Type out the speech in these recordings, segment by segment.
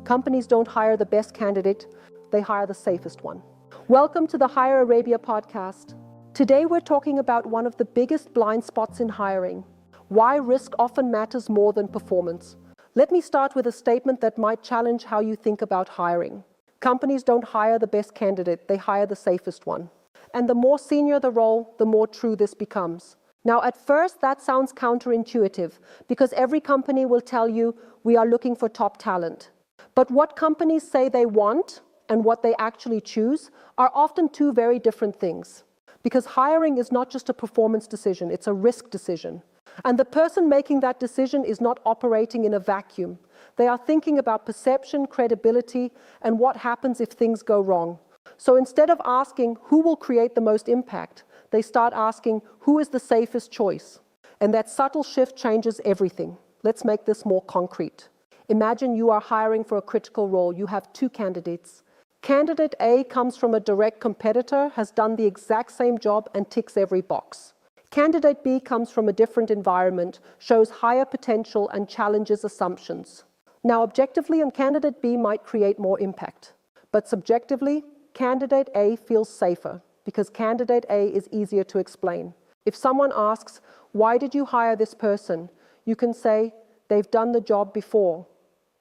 Companies don't hire the best candidate, they hire the safest one. Welcome to the Hire Arabia podcast. Today we're talking about one of the biggest blind spots in hiring, why risk often matters more than performance. Let me start with a statement that might challenge how you think about hiring. Companies don't hire the best candidate, they hire the safest one. And the more senior the role, the more true this becomes. Now, at first, that sounds counterintuitive because every company will tell you we are looking for top talent. But what companies say they want and what they actually choose are often two very different things. Because hiring is not just a performance decision, it's a risk decision. And the person making that decision is not operating in a vacuum. They are thinking about perception, credibility, and what happens if things go wrong. So instead of asking who will create the most impact, they start asking who is the safest choice. And that subtle shift changes everything. Let's make this more concrete. Imagine you are hiring for a critical role. You have two candidates. Candidate A comes from a direct competitor, has done the exact same job and ticks every box. Candidate B comes from a different environment, shows higher potential and challenges assumptions. Now, objectively, candidate B might create more impact. But subjectively, candidate A feels safer because candidate A is easier to explain. If someone asks, why did you hire this person? You can say, they've done the job before.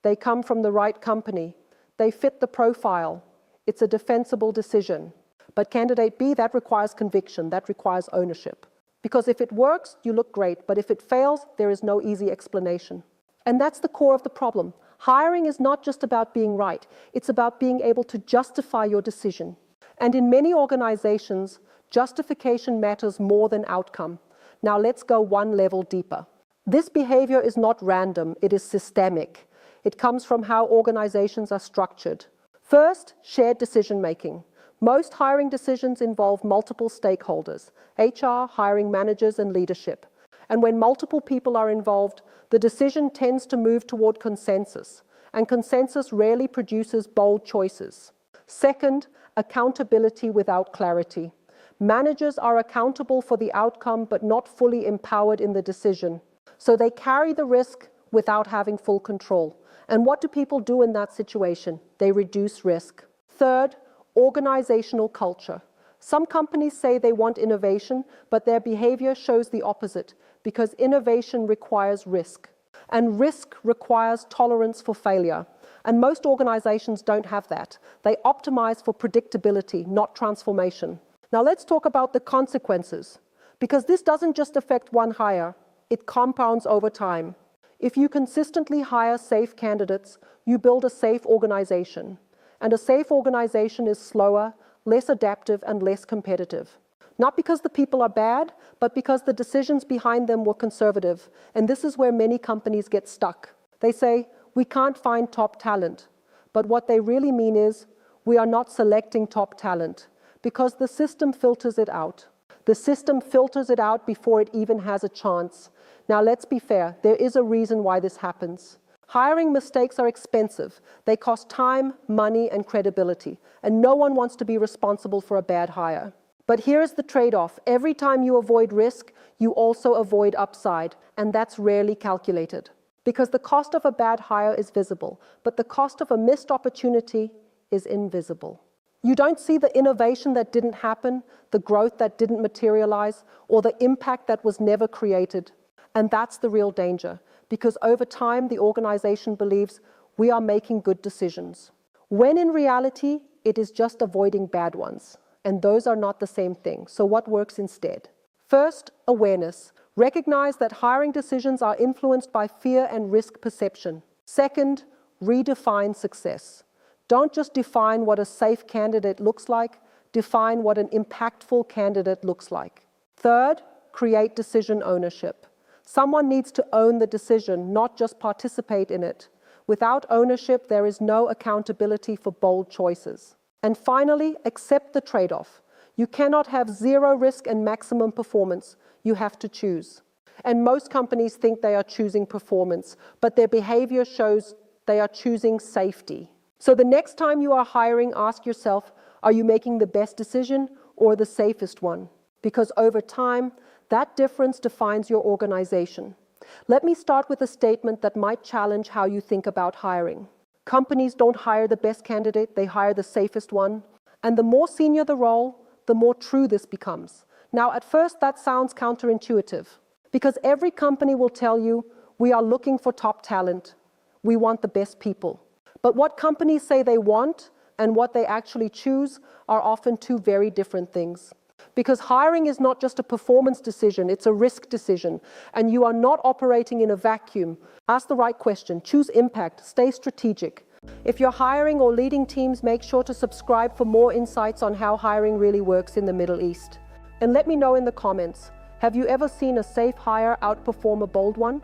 They come from the right company. They fit the profile. It's a defensible decision. But candidate B, that requires conviction. That requires ownership. Because if it works, you look great. But if it fails, there is no easy explanation. And that's the core of the problem. Hiring is not just about being right. It's about being able to justify your decision. And in many organizations, justification matters more than outcome. Now let's go one level deeper. This behavior is not random. It is systemic. It comes from how organizations are structured. First, shared decision-making. Most hiring decisions involve multiple stakeholders, HR, hiring managers, and leadership. And when multiple people are involved, the decision tends to move toward consensus, and consensus rarely produces bold choices. Second, accountability without clarity. Managers are accountable for the outcome, but not fully empowered in the decision. So they carry the risk without having full control. And what do people do in that situation? They reduce risk. Third, organizational culture. Some companies say they want innovation, but their behavior shows the opposite, because innovation requires risk. And risk requires tolerance for failure. And most organizations don't have that. They optimize for predictability, not transformation. Now let's talk about the consequences, because this doesn't just affect one hire, it compounds over time. If you consistently hire safe candidates, you build a safe organization. And a safe organization is slower, less adaptive, and less competitive. Not because the people are bad, but because the decisions behind them were conservative. And this is where many companies get stuck. They say, we can't find top talent. But what they really mean is, we are not selecting top talent, because the system filters it out. The system filters it out before it even has a chance. Now, let's be fair. There is a reason why this happens. Hiring mistakes are expensive. They cost time, money, and credibility. And no one wants to be responsible for a bad hire. But here is the trade-off. Every time you avoid risk, you also avoid upside. And that's rarely calculated. Because the cost of a bad hire is visible, but the cost of a missed opportunity is invisible. You don't see the innovation that didn't happen, the growth that didn't materialize, or the impact that was never created. And that's the real danger, because over time, the organization believes we are making good decisions, when in reality, it is just avoiding bad ones. And those are not the same thing. So what works instead? First, awareness. Recognize that hiring decisions are influenced by fear and risk perception. Second, redefine success. Don't just define what a safe candidate looks like, define what an impactful candidate looks like. Third, create decision ownership. Someone needs to own the decision, not just participate in it. Without ownership, there is no accountability for bold choices. And finally, accept the trade-off. You cannot have zero risk and maximum performance. You have to choose. And most companies think they are choosing performance, but their behavior shows they are choosing safety. So the next time you are hiring, ask yourself, are you making the best decision or the safest one? Because over time, that difference defines your organization. Let me start with a statement that might challenge how you think about hiring. Companies don't hire the best candidate, they hire the safest one. And the more senior the role, the more true this becomes. Now, at first, that sounds counterintuitive, because every company will tell you, we are looking for top talent. We want the best people. But what companies say they want and what they actually choose are often two very different things. Because hiring is not just a performance decision, it's a risk decision. And you are not operating in a vacuum. Ask the right question, choose impact, stay strategic. If you're hiring or leading teams, make sure to subscribe for more insights on how hiring really works in the Middle East. And let me know in the comments, have you ever seen a safe hire outperform a bold one?